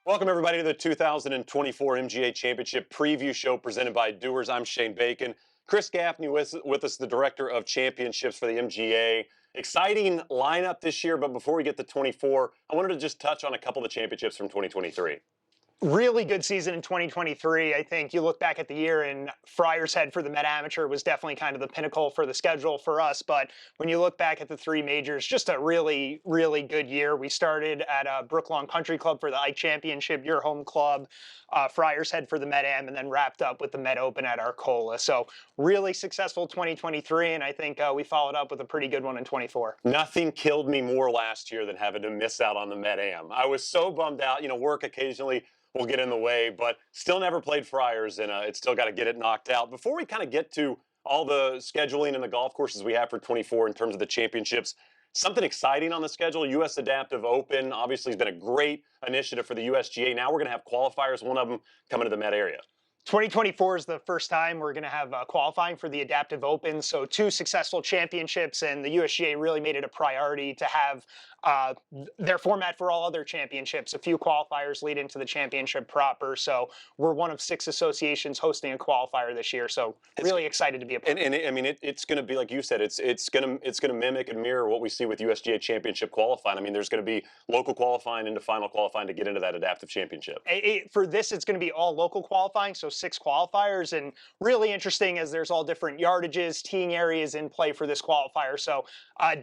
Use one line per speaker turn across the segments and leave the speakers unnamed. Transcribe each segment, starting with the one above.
Welcome, everybody, to the 2024 MGA Championship Preview Show presented by Dewars. I'm Shane Bacon. Chris Gaffney with us, the Director of Championships for the MGA. Exciting lineup this year, but before we get to 24, I wanted to just touch on a couple of the championships from 2023.
Really good season in 2023. I think you look back at the year and Friars Head for the Amateur was definitely kind of the pinnacle for the schedule for us. But when you look back at the three majors, just a really, really good year. We started at Brooklawn Country Club for the Ike Championship, your home club, Friars Head for the MidAm, and then wrapped up with the Med Open at Arcola. So really successful 2023, and I think we followed up with a pretty good one in 24.
Nothing killed me more last year than having to miss out on the MidAm. I was so bummed out. Work occasionally will get in the way, but still never played Friars, and it's still got to get it knocked out. Before we kind of get to all the scheduling and the golf courses we have for 24 in terms of the championships, something exciting on the schedule. U.S. Adaptive Open obviously has been a great initiative for the USGA. Now we're going to have qualifiers, one of them coming to the Met area.
2024 is the first time we're going to have qualifying for the Adaptive Open. So 2 successful championships, and the USGA really made it a priority to have their format for all other championships. A few qualifiers lead into the championship proper. So we're one of 6 associations hosting a qualifier this year. So really excited to be a part.
And I mean, it's going to be, like you said, it's going to mimic and mirror what we see with USGA championship qualifying. I mean, there's going to be local qualifying into final qualifying to get into that adaptive championship.
For this, it's going to be all local qualifying. So 6 qualifiers, and really interesting as there's all different yardages, teeing areas in play for this qualifier. So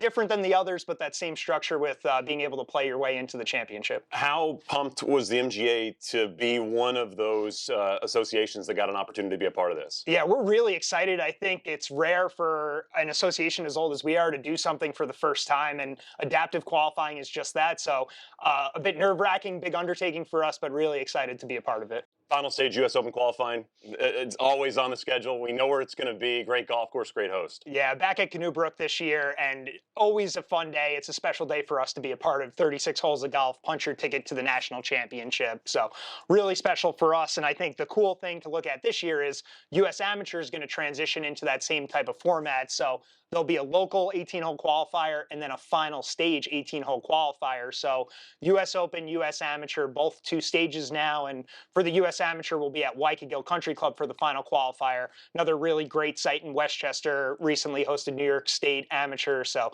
different than the others, but that same structure with being able to play your way into the championship.
How pumped was the MGA to be one of those associations that got an opportunity to be a part of this?
Yeah, we're really excited. I think it's rare for an association as old as we are to do something for the first time, and adaptive qualifying is just that. So a bit nerve-wracking, big undertaking for us, but really excited to be a part of it.
Final stage U.S. Open qualifying. It's always on the schedule. We know where it's going to be. Great golf course, great host.
Yeah, back at Canoe Brook this year, and always a fun day. It's a special day for us to be a part of. 36 holes of golf, punch your ticket to the national championship. So really special for us. And I think the cool thing to look at this year is U.S. Amateur is going to transition into that same type of format. So there'll be a local 18-hole qualifier and then a final stage 18-hole qualifier. So U.S. Open, U.S. Amateur, both 2 stages now. And for the U.S. Amateur, we'll be at Waikagill Country Club for the final qualifier. Another really great site in Westchester, recently hosted New York State Amateur. So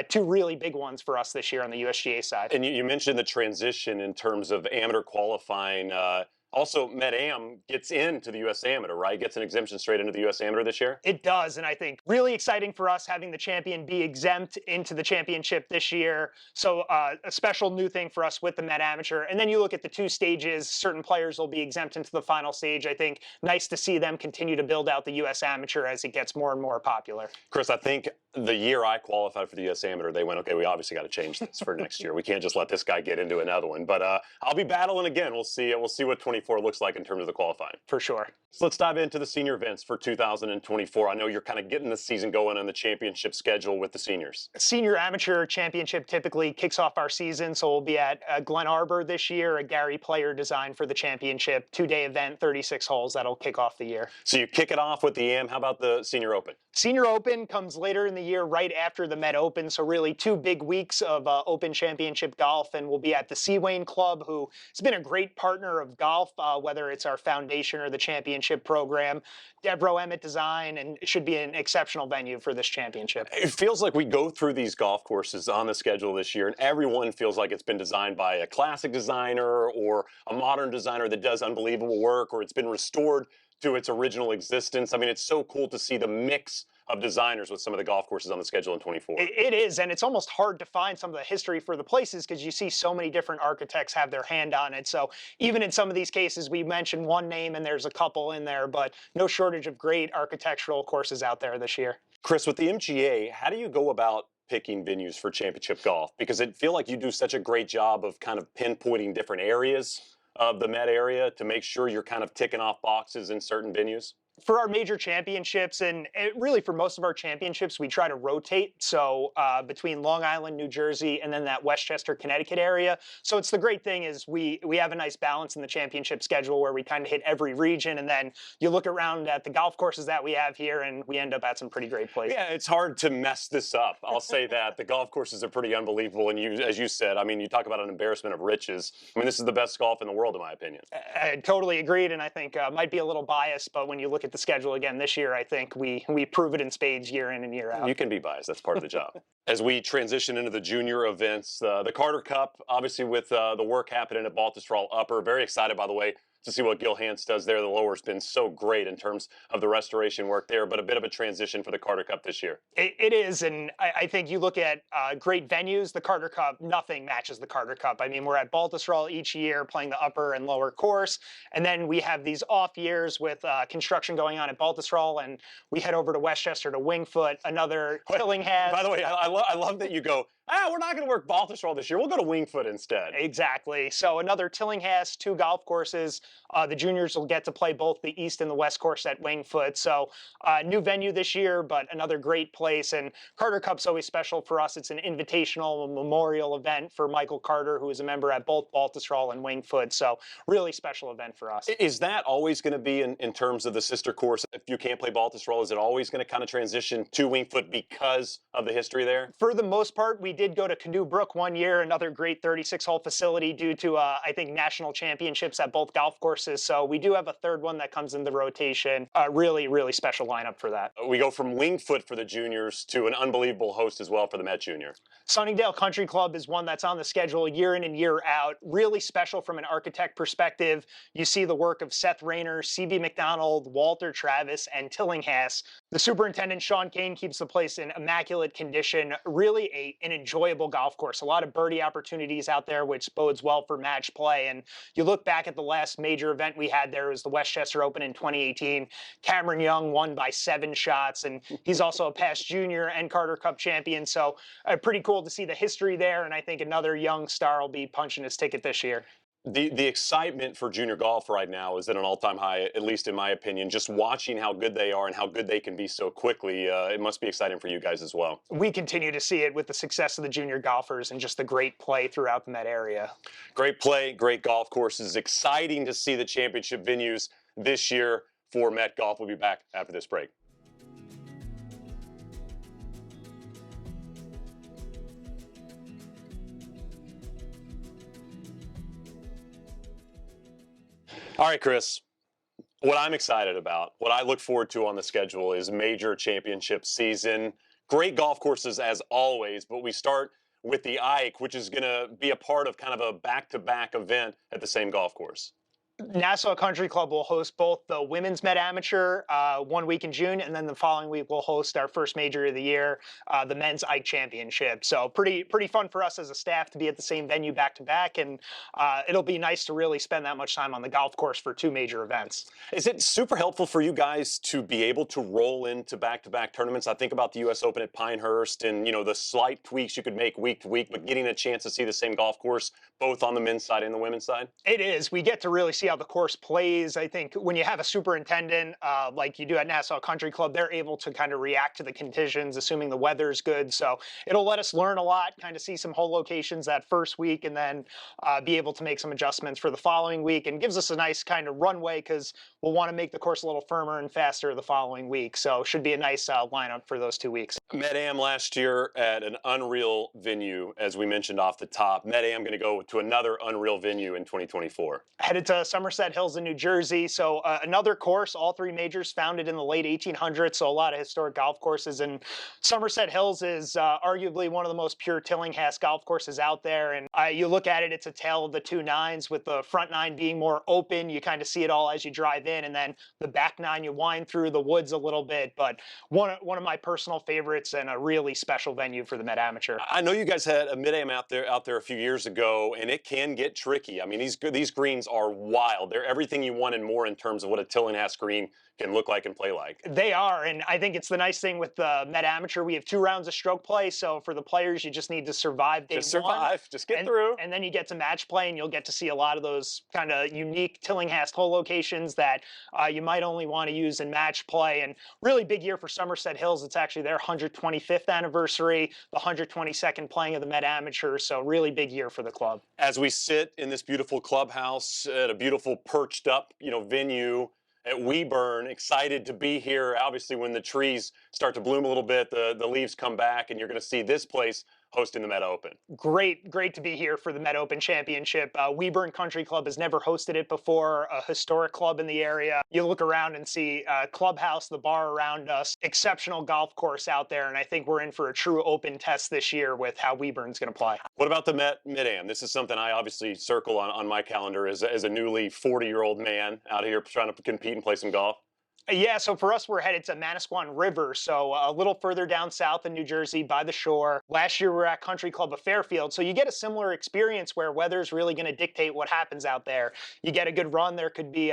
2 really big ones for us this year on the USGA side.
And you mentioned the transition in terms of amateur qualifying. Also, MidAm gets into the U.S. Amateur, right? Gets an exemption straight into the U.S. Amateur this year?
It does, and I think really exciting for us having the champion be exempt into the championship this year. So a special new thing for us with the Med Amateur. And then you look at the 2 stages, certain players will be exempt into the final stage. I think nice to see them continue to build out the U.S. Amateur as it gets more and more popular.
Chris, I think the year I qualified for the U.S. Amateur, they went, okay, we obviously got to change this for next year. We can't just let this guy get into another one. But I'll be battling again. We'll see what 24 looks like in terms of the qualifying.
For sure.
So let's dive into the senior events for 2024. I know you're kind of getting the season going on the championship schedule with the seniors.
Senior Amateur Championship typically kicks off our season, so we'll be at Glen Arbor this year, a Gary Player design for the championship, 2-day event, 36 holes. That'll kick off the year.
So you kick it off with the AM. How about the Senior Open?
Senior Open comes later in the year, right after the Med Open, so really 2 big weeks of Open Championship golf, and we'll be at the Seawain Club, who has been a great partner of golf, whether it's our foundation or the championship program. Devereaux Emmett design, and it should be an exceptional venue for this championship.
It feels like we go through these golf courses on the schedule this year, and everyone feels like it's been designed by a classic designer or a modern designer that does unbelievable work, or it's been restored to its original existence. I mean, it's so cool to see the mix of designers with some of the golf courses on the schedule in 24.
It is, and it's almost hard to find some of the history for the places because you see so many different architects have their hand on it. So even in some of these cases, we mentioned one name and there's a couple in there, but no shortage of great architectural courses out there this year.
Chris, with the MGA, how do you go about picking venues for championship golf? Because I feel like you do such a great job of kind of pinpointing different areas of the Met area to make sure you're kind of ticking off boxes in certain venues.
For our major championships, and really for most of our championships, we try to rotate. So between Long Island, New Jersey, and then that Westchester, Connecticut area. So it's the great thing is we have a nice balance in the championship schedule where we kind of hit every region, and then you look around at the golf courses that we have here, and we end up at some pretty great places.
Yeah, it's hard to mess this up. I'll say that. The golf courses are pretty unbelievable. And you, as you said, I mean, you talk about an embarrassment of riches. I mean, this is the best golf in the world, in my opinion.
I totally agreed, and I think might be a little biased, but when you look at the schedule again this year, I think we prove it in spades year in and year out.
You can be biased. That's part of the job. As we transition into the junior events, the Carter Cup, obviously with the work happening at Baltusrol Upper. Very excited, by the way, to see what Gil Hans does there. The lower's been so great in terms of the restoration work there, but a bit of a transition for the Carter Cup this year.
It is, and I think you look at great venues, the Carter Cup, nothing matches the Carter Cup. I mean, we're at Baltusrol each year playing the upper and lower course, and then we have these off years with construction going on at Baltusrol, and we head over to Westchester to Wingfoot, another Tillinghast.
By the way, I love that you go, we're not going to work Baltusrol this year. We'll go to Wingfoot instead.
Exactly. So another Tillinghast, 2 golf courses. The juniors will get to play both the east and the west course at Wingfoot. So new venue this year, but another great place. And Carter Cup's always special for us. It's an invitational memorial event for Michael Carter, who is a member at both Baltusrol and Wingfoot. So really special event for us.
Is that always going to be in terms of the sister course? If you can't play Baltusrol, is it always going to kind of transition to Wingfoot because of the history there?
For the most part, we did go to Canoe Brook one year, another great 36-hole facility due to, I think, national championships at both golf courses. So we do have a third one that comes in the rotation. Really, really special lineup for that.
We go from Wingfoot for the juniors to an unbelievable host as well for the Met Junior.
Sunningdale Country Club is one that's on the schedule year in and year out. Really special from an architect perspective. You see the work of Seth Rayner, C.B. McDonald, Walter Travis, and Tillinghast. The superintendent, Sean Kane, keeps the place in immaculate condition. Really an enjoyable golf course. A lot of birdie opportunities out there, which bodes well for match play. And you look back at the last major event we had there, was the Westchester Open in 2018. Cameron Young won by 7 shots, and he's also a past junior and Carter Cup champion. So pretty cool to see the history there, and I think another young star will be punching his ticket this year.
The excitement for junior golf right now is at an all-time high, at least in my opinion. Just watching how good they are and how good they can be so quickly, it must be exciting for you guys as well.
We continue to see it with the success of the junior golfers and just the great play throughout the Met area.
Great play, great golf courses. Exciting to see the championship venues this year for Met Golf. We'll be back after this break. All right, Chris, what I'm excited about, what I look forward to on the schedule is major championship season. Great golf courses as always, but we start with the Ike, which is going to be a part of kind of a back-to-back event at the same golf course.
Nassau Country Club will host both the women's Met Amateur 1 week in June, and then the following week we'll host our first major of the year, the men's Ike Championship. So pretty fun for us as a staff to be at the same venue back to back, and it'll be nice to really spend that much time on the golf course for 2 major events.
Is it super helpful for you guys to be able to roll into back-to-back tournaments? I think about the U.S. Open at Pinehurst and, you know, the slight tweaks you could make week to week, but getting a chance to see the same golf course both on the men's side and the women's side?
It is. We get to really see how the course plays. I think when you have a superintendent like you do at Nassau Country Club, they're able to kind of react to the conditions, assuming the weather's good. So it'll let us learn a lot, kind of see some hole locations that first week, and then be able to make some adjustments for the following week, and gives us a nice kind of runway because we'll want to make the course a little firmer and faster the following week. So should be a nice lineup for those 2 weeks.
MidAm last year at an unreal venue, as we mentioned off the top. MidAm going to go to another unreal venue in 2024.
Headed to Somerset Hills in New Jersey. So another course, all 3 majors founded in the late 1800s. So a lot of historic golf courses. And Somerset Hills is arguably one of the most pure Tillinghast golf courses out there. And you look at it, it's a tale of the 2 nines, with the front 9 being more open. You kind of see it all as you drive in. And then the back 9, you wind through the woods a little bit. But one of my personal favorites and a really special venue for the Met Amateur.
I know you guys had a MidAm out there a few years ago, and it can get tricky. I mean, these greens are wild. They're everything you want and more in terms of what a Tillinghast green can look like and play like.
They are, and I think it's the nice thing with the Met Amateur. We have 2 rounds of stroke play, so for the players, you just need to survive day
Just
one,
survive, just get through.
and then you get to match play, and you'll get to see a lot of those kind of unique Tillinghast hole locations that you might only want to use in match play. And really big year for Somerset Hills. It's actually their 125th anniversary, the 122nd playing of the Met Amateur, so really big year for the club.
As we sit in this beautiful clubhouse at a beautiful perched up, venue at Weeburn, excited to be here. Obviously, when the trees start to bloom a little bit, the leaves come back, and you're going to see this place hosting the Met Open.
Great to be here for the Met Open Championship. Weeburn Country Club has never hosted it before, a historic club in the area. You look around and see clubhouse, the bar around us, exceptional golf course out there, and I think we're in for a true open test this year with how Weeburn's going to play.
What about the MidAm? This is something I obviously circle on my calendar as a newly 40-year-old man out here trying to compete and play some golf.
Yeah, so for us, we're headed to Manasquan River, so a little further down south in New Jersey by the shore. Last year, we were at Country Club of Fairfield, so you get a similar experience where weather's really going to dictate what happens out there. You get a good run, there could be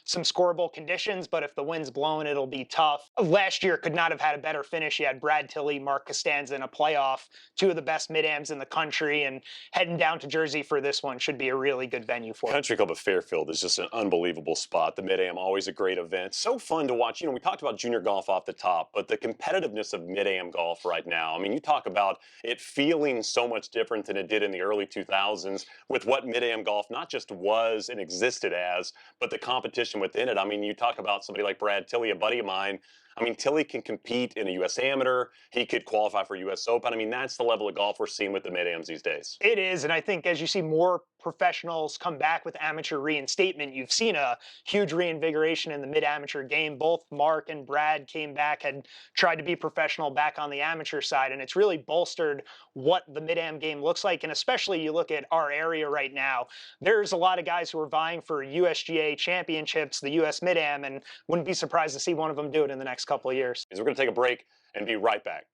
some scoreable conditions, but if the wind's blowing, it'll be tough. Last year could not have had a better finish. You had Brad Tilley, Mark Costanza in a playoff, 2 of the best MidAms in the country, and heading down to Jersey for this one should be a really good venue for it.
Country Club of Fairfield is just an unbelievable spot. The MidAm, always a great event. So fun to watch. We talked about junior golf off the top, but the competitiveness of MidAm golf right now, I mean, you talk about it feeling so much different than it did in the early 2000s with what MidAm golf not just was and existed as, but the competition within it. I mean, you talk about somebody like Brad Tilley, a buddy of mine. I mean, Tilley can compete in a U.S. Amateur. He could qualify for U.S. Open. I mean, that's the level of golf we're seeing with the MidAms these days.
It is, and I think as you see more professionals come back with amateur reinstatement, you've seen a huge reinvigoration in the mid-amateur game. Both Mark and Brad came back, had tried to be professional back on the amateur side, and it's really bolstered what the mid-am game looks like. And especially you look at our area right now, there's a lot of guys who are vying for USGA championships, the US mid-am, and wouldn't be surprised to see one of them do it in the next couple of years.
We're going to take a break and be right back.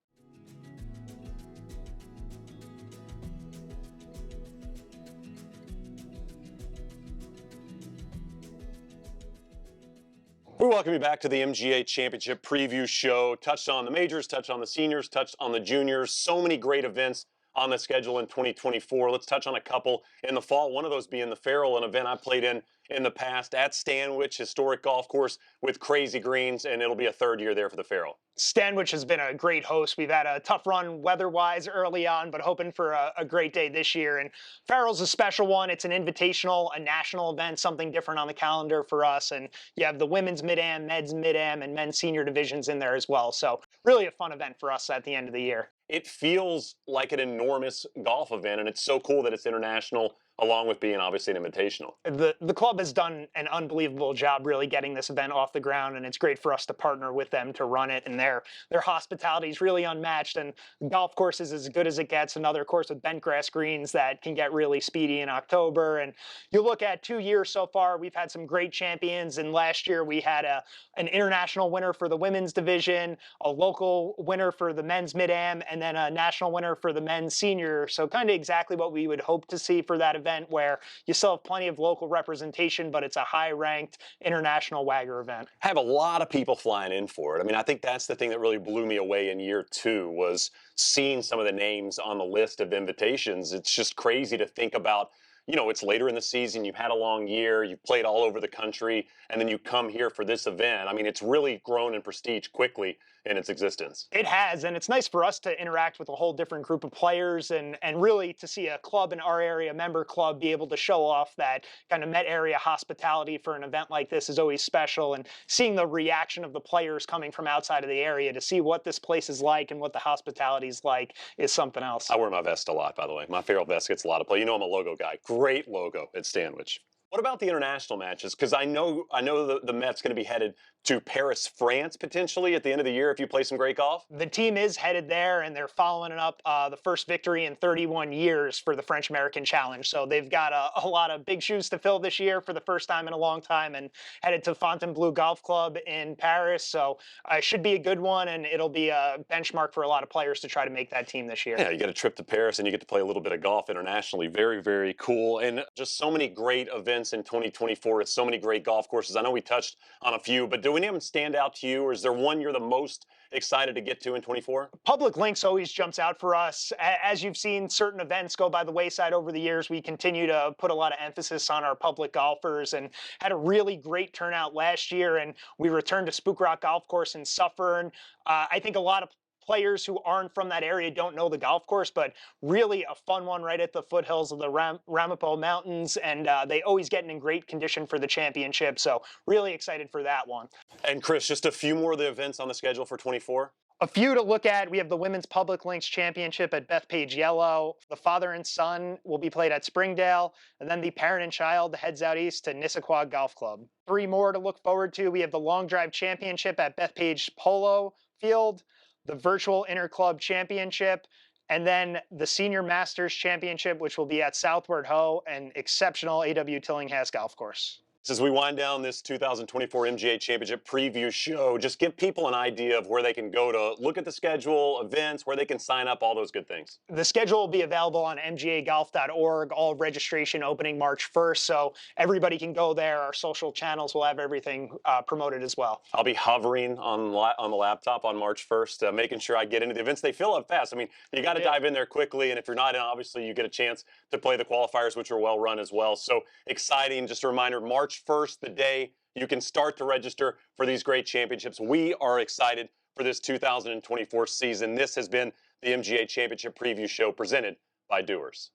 We welcome you back to the MGA Championship Preview Show. Touched on the majors, touched on the seniors, touched on the juniors. So many great events on the schedule in 2024. Let's touch on a couple in the fall. One of those being the Farrell, an event I played in the past at Stanwich, historic golf course with crazy greens, and it'll be a 3rd year there for the Farrell.
Stanwich has been a great host. We've had a tough run weather-wise early on, but hoping for a great day this year. And Farrell's a special one. It's an invitational, a national event, something different on the calendar for us. And you have the women's mid-am, men's mid-am, and men's senior divisions in there as well. So really a fun event for us at the end of the year.
It feels like an enormous golf event, and it's so cool that it's international, along with being obviously an invitational.
The club has done an unbelievable job really getting this event off the ground, and it's great for us to partner with them to run it. And their hospitality is really unmatched, and the golf course is as good as it gets. Another course with bent grass greens that can get really speedy in October. And you look at 2 years so far, we've had some great champions. And last year we had an international winner for the women's division, a local winner for the men's mid-am, and then a national winner for the men's senior. So kind of exactly what we would hope to see for that event, where you still have plenty of local representation, but it's a high-ranked international WAGR event.
Have a lot of people flying in for it. I mean, I think that's the thing that really blew me away in year 2 was seeing some of the names on the list of invitations. It's just crazy to think about. It's later in the season, you've had a long year, you've played all over the country, and then you come here for this event. I mean, it's really grown in prestige quickly in its existence.
It has, and it's nice for us to interact with a whole different group of players and really to see a club in our area, member club, be able to show off that kind of Met area hospitality for an event like this is always special. And seeing the reaction of the players coming from outside of the area to see what this place is like and what the hospitality is like is something else.
I wear my vest a lot, by the way. My Farrell vest gets a lot of play. I'm a logo guy. Great logo at Stanwich. What about the international matches? Because I know the Met's going to be headed to Paris, France, potentially at the end of the year if you play some great golf.
The team is headed there, and they're following it up the first victory in 31 years for the French American Challenge. So they've got a lot of big shoes to fill this year for the first time in a long time, and headed to Fontainebleau Golf Club in Paris. So it should be a good one, and it'll be a benchmark for a lot of players to try to make that team this year.
Yeah, you get a trip to Paris, and you get to play a little bit of golf internationally. Very, very cool. And just so many great events events in 2024 with so many great golf courses. I know we touched on a few, but do any of them stand out to you, or is there one you're the most excited to get to in 24?
Public links always jumps out for us. As you've seen certain events go by the wayside over the years, we continue to put a lot of emphasis on our public golfers and had a really great turnout last year. And we returned to Spook Rock Golf Course in Suffern. I think a lot of players who aren't from that area don't know the golf course, but really a fun one right at the foothills of the Ramapo Mountains. And they always get in great condition for the championship. So really excited for that one.
And Chris, just a few more of the events on the schedule for 24?
A few to look at. We have the Women's Public Links Championship at Bethpage Yellow. The Father and Son will be played at Springdale. And then the Parent and Child heads out east to Nissaquag Golf Club. Three more to look forward to. We have the Long Drive Championship at Bethpage Polo Field, the Virtual Interclub Championship, and then the Senior Masters Championship, which will be at Southward Ho, an exceptional A.W. Tillinghast golf course.
As we wind down this 2024 MGA Championship preview show, just give people an idea of where they can go to look at the schedule, events, where they can sign up, all those good things.
The schedule will be available on mgagolf.org, all registration opening March 1st, so everybody can go there. Our social channels will have everything promoted as well.
I'll be hovering on the laptop on March 1st, making sure I get into the events. They fill up fast. I mean, you got to dive in there quickly, and if you're not in, obviously you get a chance to play the qualifiers, which are well run as well. So exciting. Just a reminder, March 1st, the day you can start to register for these great championships. We are excited for this 2024 season. This has been the MGA Championship Preview Show presented by Dewars.